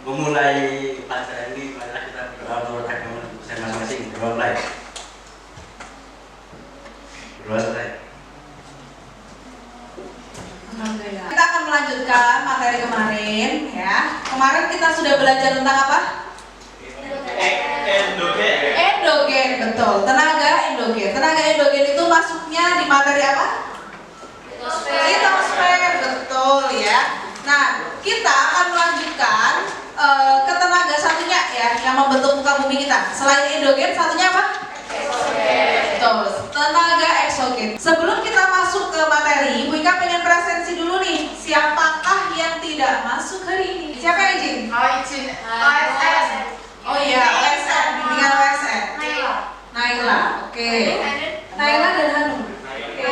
memulai pelajaran ini, marilah kita berdoa menurut agama saya masing-masing. Berdoa mulai. Berdoa selesai. Kita akan melanjutkan materi kemarin ya. Kemarin kita sudah belajar tentang apa? Endogen, betul. Tenaga endogen. Tenaga endogen itu masuknya di materi apa? Litosfer, betul ya. Nah, kita akan melanjutkan ke tenaga satunya ya, yang membentuk muka bumi kita. Selain endogen, satunya apa? Betul, tenaga eksogen. Sebelum kita masuk ke materi, Bu Ika pengen presensi dulu nih. Siapakah yang tidak masuk hari ini? Siapa yang izin? OSN. Oh iya, OSN, bimbingan OSN. Naila, oke. Naila dan Hanum. Oke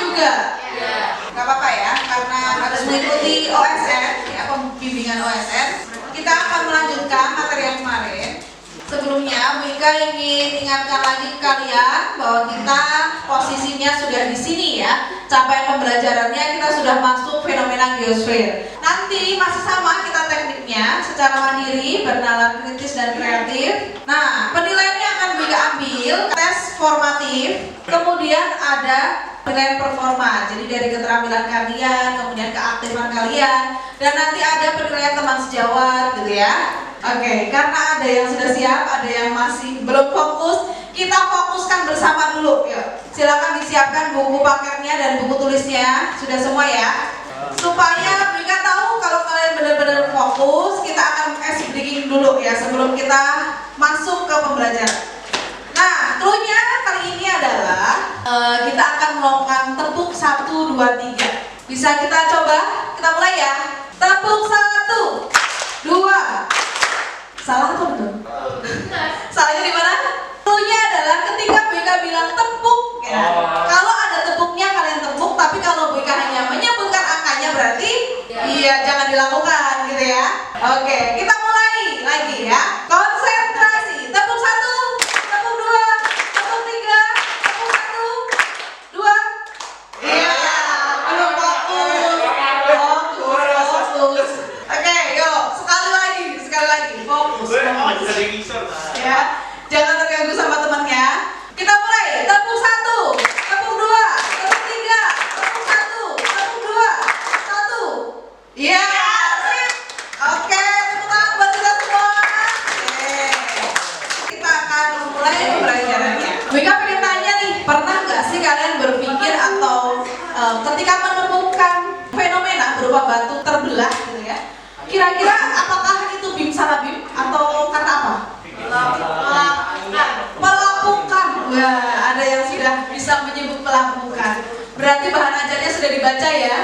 juga. Gak apa-apa ya, karena harus mengikuti OSN, ya, bimbingan OSN. Kita akan melanjutkan materi yang kemarin. Sebelumnya, Bu Ika ingin ingatkan lagi ke kalian bahwa kita posisinya sudah di sini ya. Capaian pembelajarannya kita sudah masuk fenomena geosfer. Nanti masih sama kita tekniknya secara mandiri, bernalar kritis dan kreatif. Nah, penilaiannya akan Bu Ika ambil tes formatif, kemudian ada penilaian performa. Jadi dari keterampilan kalian, kemudian keaktifan kalian, dan nanti ada penilaian teman sejawat gitu ya. Oke, karena ada yang sudah siap, ada yang masih belum fokus, kita fokuskan bersama dulu. Yuk, silakan disiapkan buku paketnya dan buku tulisnya, sudah semua ya. Supaya mereka tahu kalau kalian benar-benar fokus, kita akan ice breaking dulu ya sebelum kita masuk ke pembelajaran. Nah, clue-nya kali ini adalah kita akan melakukan tepuk 1, 2, 3. Bisa kita coba? Kita mulai ya. Tepuk 1, 2. Salah atau betul? Salahnya di mana? Clue-nya adalah ketika Bu Ika bilang tepuk ya. Kalau ada tepuknya kalian tepuk, tapi kalau Bu Ika hanya menyebutkan angkanya berarti iya jangan dilakukan gitu ya. Oke, kita mulai lagi ya. Konsentrasi. Tepuk 1, tepuk 2, tepuk 3, tepuk 1, 2. Iya, belum fokus. Fokus. Oke, yuk sekali lagi fokus. Ya, jangan terganggu sama temannya. Kita mulai. Tepuk 1, tepuk 2, tepuk 3, tepuk 1, tepuk 2, 1. Iya, sip. Oke, tepuk tangan buat kita semua. Oke. Kita akan memulai pembelajarannya. Bu Ika pengen tanya nih, pernah nggak sih kalian berpikir atau ketika menemukan fenomena berupa batu terbelah gitu ya, kira-kira apakah itu bim salah bim atau karena apa? Pelapukan. Wah, ada yang sudah bisa menyebut pelapukan. Berarti bahan ajarnya sudah dibaca ya?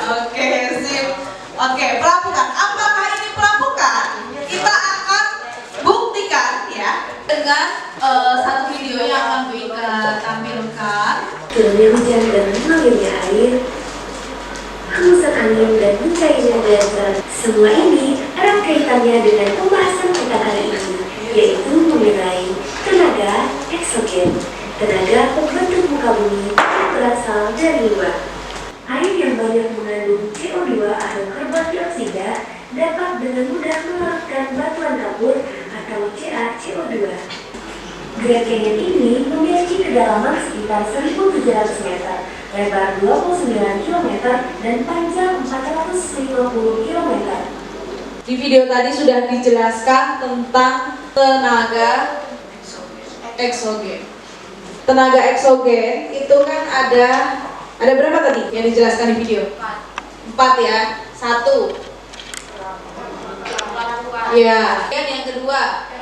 Oke, sip. Oke, pelapukan. Apakah ini pelapukan? Kita akan buktikan ya dengan satu video yang akan Bu Ika tampilkan. Turunnya hujan dan mengalirnya air, hembusan angin dan mencairnya daya. Semua ini erat kaitannya dengan pembahasan kita kali ini, yaitu mengenai tenaga eksogen, tenaga pembentuk muka bumi yang berasal dari luar. Air yang banyak mengandung CO2 atau karbon dioksida dapat dengan mudah melarutkan batuan kapur atau CaCO2. Grand Canyon ini memiliki kedalaman sekitar 1.700 meter, lebar 29 km, dan panjang 450 km. Di video tadi sudah dijelaskan tentang tenaga eksogen. Tenaga eksogen itu kan ada berapa tadi yang dijelaskan di video? 4 ya. 1. Ya. Dan yang kedua,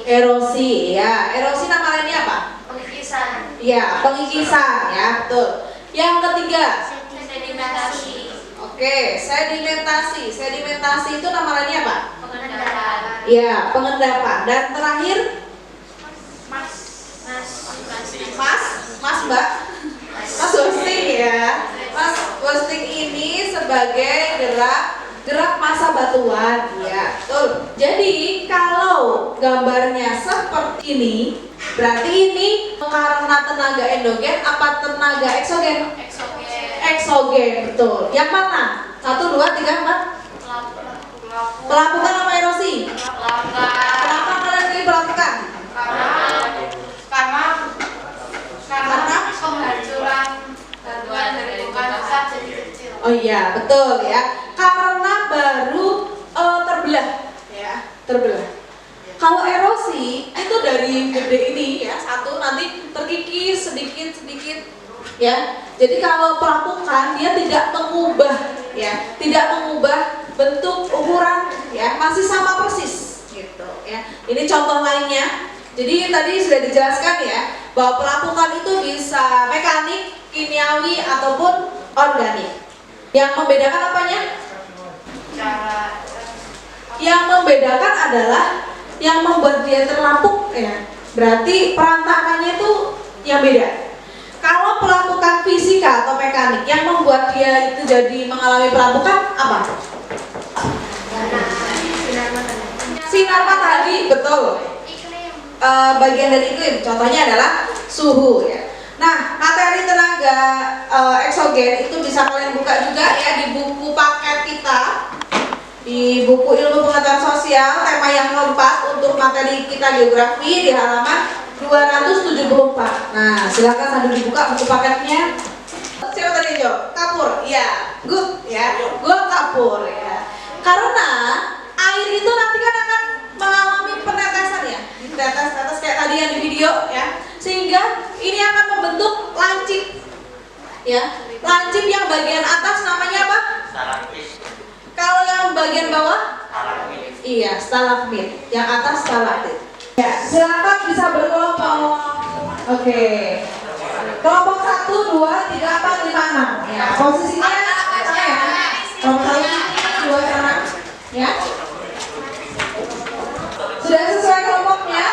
erosi ya. Erosi nama lainnya apa? Pengikisan. Ya, pengikisan ya, betul. Yang ketiga, Sedimentasi. oke, sedimentasi. Sedimentasi itu nama lainnya apa? Pengendapan. Ya, pengendapan. Dan terakhir, Mas Mbak, Mas Ghosting ya. Mas Ghosting ini sebagai gerak massa batuan, ya, betul. Jadi kalau gambarnya seperti ini, berarti ini karena tenaga endogen apa tenaga eksogen? Eksogen. Eksogen, betul. Yang mana? 1, 2, 3, 4. Pelapukan apa erosi? Kenapa kalian pilih pelapukan? Karena penghancuran batuan dari lingkungan besar jadi kecil. Oh iya, betul ya. Karena baru terbelah, ya, terbelah. Kalau erosi itu dari gede ini ya, satu nanti terkikis sedikit, ya. Jadi kalau pelapukan dia tidak mengubah, ya, tidak mengubah bentuk ukuran, ya, masih sama persis, gitu, ya. Ini contoh lainnya. Jadi tadi sudah dijelaskan ya bahwa pelapukan itu bisa mekanik, kimiawi ataupun organik. Yang membedakan apanya? Yang membedakan adalah yang membuat dia terlapuk, ya. Berarti perantarannya itu yang beda. Kalau pelapukan fisika atau mekanik yang membuat dia itu jadi mengalami pelapukan apa? Sinar matahari, betul. Bagian dari iklim, contohnya adalah suhu, ya. Nah, materi tenaga eksogen itu bisa kalian buka juga ya di buku paket kita, di buku ilmu pengetahuan sosial tema yang keempat untuk materi kita geografi di halaman 274. Nah, silakan sambil dibuka buku paketnya. Siapa tadi Jo? Kapur, ya, good ya, gue kapur ya. Karena air itu nanti kan akan mengalami penetesan ya, ditetes kayak tadi yang di video ya, sehingga ini akan membentuk lancip ya. Lancip yang bagian atas namanya apa? Stalaktit. Kalau yang bagian bawah? Stalagmit. Iya, stalagmit. Yang atas stalaktit. Ya, silakan bisa berkelompok. Oke. Kelompok 1, 2, 3, 4, 5, 6. Ya, posisinya sama ya. Kelompok 1, 2, 3, 6. Ya. Sudah sesuai kelompoknya?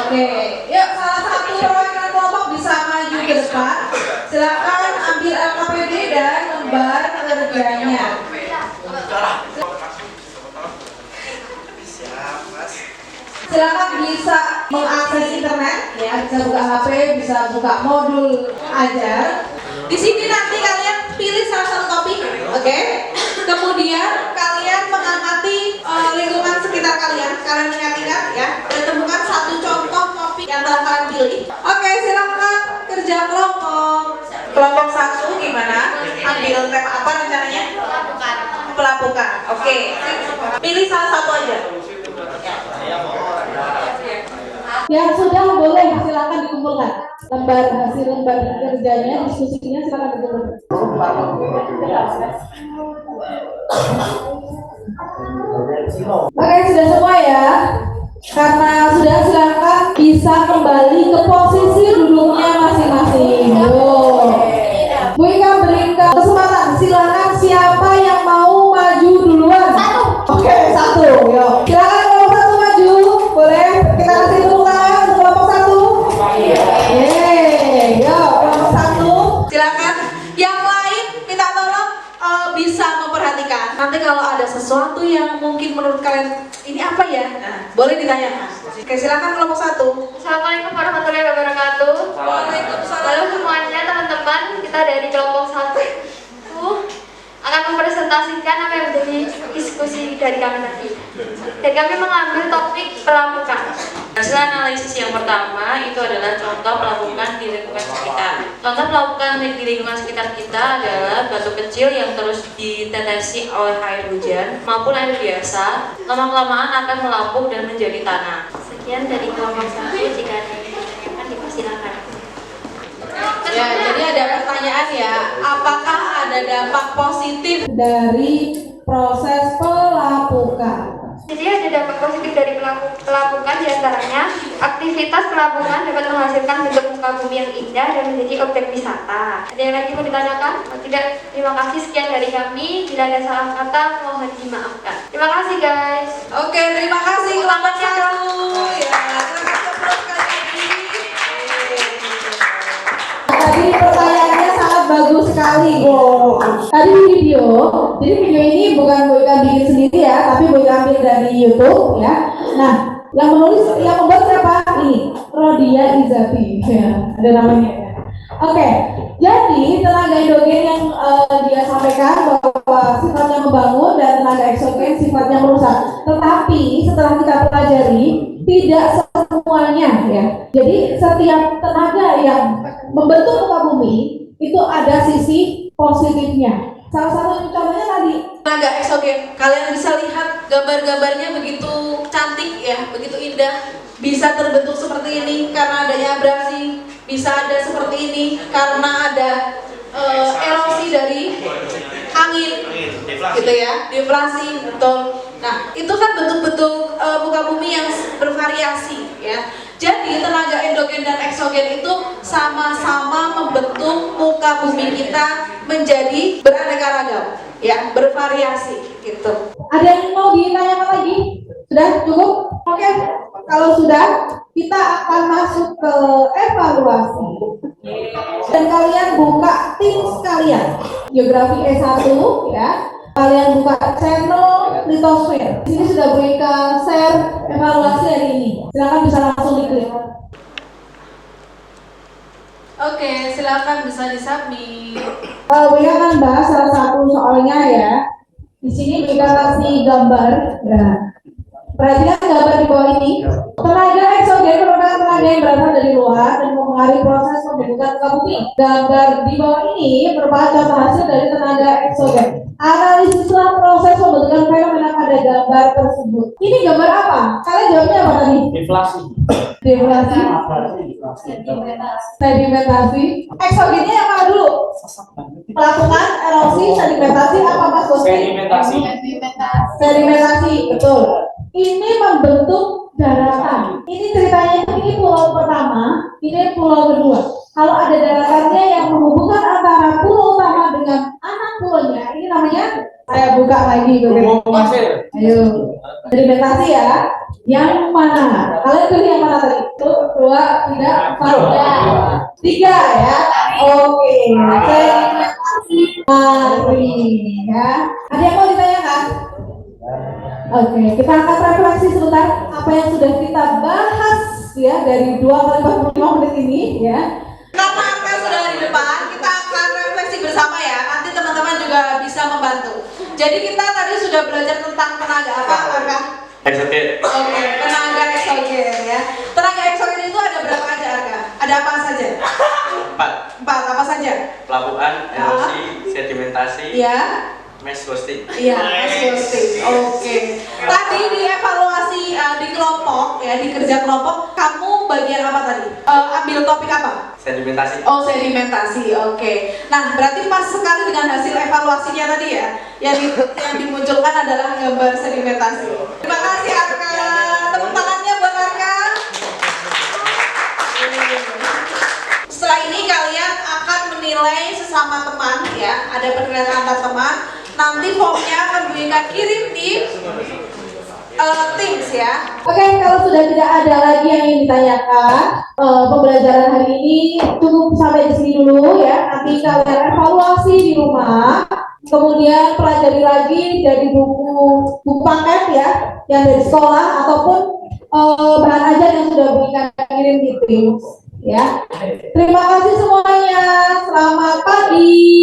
Oke. Yuk, salah satu perwakilan kelompok bisa maju ke depan. Silakan ambil LKPD dan lembar kerjanya. Silakan bisa mengakses internet, ya, bisa buka HP, bisa buka modul ajar. Di sini nanti kalian pilih salah satu topik, oke? Kemudian kalian mengamati lingkungan sekitar kalian ingat-ingat ya, dan temukan satu contoh topik yang telah kalian pilih. Oke, silakan kerja kelompok. Kelompok 1 gimana? Ambil tema apa rencananya? Pelapukan. Oke. Pilih salah satu aja. Yang sudah boleh silakan dikumpulkan. Hasil lembar kerjanya, diskusinya silakan dikumpulkan. Oke, sudah semua ya. Karena sudah, silakan bisa kembali ke posisi duduknya masing-masing. Bu Ika berikan kesempatan, silakan siapa yang mau maju duluan? Oke, 1. Yuk, silakan kelompok 1 maju. Boleh kita kasih tepuk tangan untuk kelompok 1. Yeay, yuk kelompok 1. Silakan. Yang lain minta tolong bisa memperhatikan. Nanti kalau ada sesuatu yang mungkin menurut kalian ini apa ya? Nah, boleh ditanyakan. Oke, silakan kelompok 1. Assalamualaikum warahmatullahi wabarakatuh. Waalaikumsalam. Halo semuanya teman-teman, kita dari kelompok 1 akan mempresentasikan apa yang menjadi diskusi dari kami tadi. Dan kami mengambil topik pelapukan. Hasil analisis yang pertama itu adalah contoh pelapukan di lingkungan sekitar. Contoh pelapukan di lingkungan sekitar kita adalah batu kecil yang terus ditetesi oleh air hujan maupun air biasa, lama-kelamaan akan melapuk dan menjadi tanah. Sekian dari kelompok 1, jika ada yang ditanyakan dipersilakan. Ya, jadi ada pertanyaan ya, apakah ada dampak positif dari proses pelapukan? Jadi ada dampak positif dari pelapukan, diantaranya aktivitas pelapukan dapat menghasilkan bentuk muka bumi yang indah dan menjadi objek wisata. Ada yang lagi mau ditanyakan? Oh, tidak, terima kasih, sekian dari kami. Bila ada salah kata mohon dimaafkan. Terima kasih guys. Oke, terima kasih kelompok 1. Ya, silakan kelompok lagi. Tadi pertanyaannya sangat bagus sekali. Tadi di video, jadi video ini bukan Bu Ika bikin sendiri ya, tapi Bu Ika ambil dari YouTube ya. Nah, yang membuat siapa? Ini Rodia Izafi, ya, ada namanya ya. Oke, jadi tenaga endogen yang dia sampaikan bahwa eksogen sifatnya merusak. Tetapi setelah kita pelajari, tidak semuanya ya. Jadi setiap tenaga yang membentuk muka bumi itu ada sisi positifnya. Salah satu contohnya tadi tenaga eksogen. Kalian bisa lihat gambar-gambarnya begitu cantik ya, begitu indah. Bisa terbentuk seperti ini karena adanya abrasi, bisa ada seperti ini karena ada erosi dari angin, gitu ya, deflasi, betul. Nah, itu kan bentuk-bentuk muka bumi yang bervariasi, ya. Jadi tenaga endogen dan eksogen itu sama-sama membentuk muka bumi kita menjadi beraneka ragam, ya, bervariasi, gitu. Ada yang mau ditanyakan lagi? Sudah cukup? Oke. Kalau sudah, kita akan masuk ke evaluasi. Dan kalian buka tim sekalian. Geografi E1 ya. Kalian buka channel litosfer. Di sini sudah berikan share evaluasi hari ini. Silakan bisa langsung diklik. Oke, silakan bisa disubmit. Beliau akan bahas salah satu soalnya ya. Di sini berikan kasih gambar. Ya. Perhatikan gambar di bawah ini. Tenaga eksogen merupakan tenaga yang berasal dari luar dan mempengaruhi proses pembentukan muka bumi. Gambar di bawah ini merupakan contoh hasil dari tenaga eksogen. Analisislah proses pembentukan fenomena pada gambar tersebut. Ini gambar apa? Kalian jawabnya apa tadi? Deflasi. Deflasi. Sedimentasi. Eksogennya yang mana dulu? Melakukan erosi, sedimentasi apa Mas Bos? Sedimentasi. Sedimentasi, betul. Ini membentuk daratan. Ini ceritanya ini pulau pertama, ini pulau kedua. Kalau ada daratannya yang menghubungkan antara pulau utama dengan anak pulaunya, ini namanya saya buka lagi. Ayo, sedimentasi ya. Yang mana? Kalian pilih yang mana tadi? Itu, 2, 3, 4, 3 ya. Oke. Sedimentasi. Mari ya. Ada yang mau ditanyakan? Oke, kita akan refleksi sebentar apa yang sudah kita bahas ya dari 2 kali 45 menit ini ya. Karena Arka sudah di depan, kita akan refleksi bersama ya. Nanti teman-teman juga bisa membantu. Jadi kita tadi sudah belajar tentang tenaga apa, Arka? Eksogen. Oke, tenaga eksogen ya. Tenaga eksogen itu ada berapa aja, Arka? Ada apa saja? 4 apa saja? Pelabuhan, erosi, sedimentasi. Ya. Mesh ghosting. Iya, mesh ghosting. Oke. Tadi di evaluasi di kelompok ya, di kerja kelompok, kamu bagian apa tadi? Ambil topik apa? Sedimentasi. Oh, sedimentasi. Oke. Nah, berarti pas sekali dengan hasil evaluasinya tadi ya. Yang dimunculkan adalah gambar sedimentasi. Terima kasih Arka. Tepuk tangannya buat Arka. Setelah ini kalian akan menilai sesama teman ya. Ada penilaian antar teman. Nanti formnya akan berikan kirim di Teams ya. Oke, kalau sudah tidak ada lagi yang ingin ditanyakan, pembelajaran hari ini cukup sampai di sini dulu ya. Nanti kalian evaluasi di rumah, kemudian pelajari lagi dari buku paket ya, yang dari sekolah ataupun bahan ajar yang sudah berikan kirim di Teams ya. Terima kasih semuanya. Selamat pagi.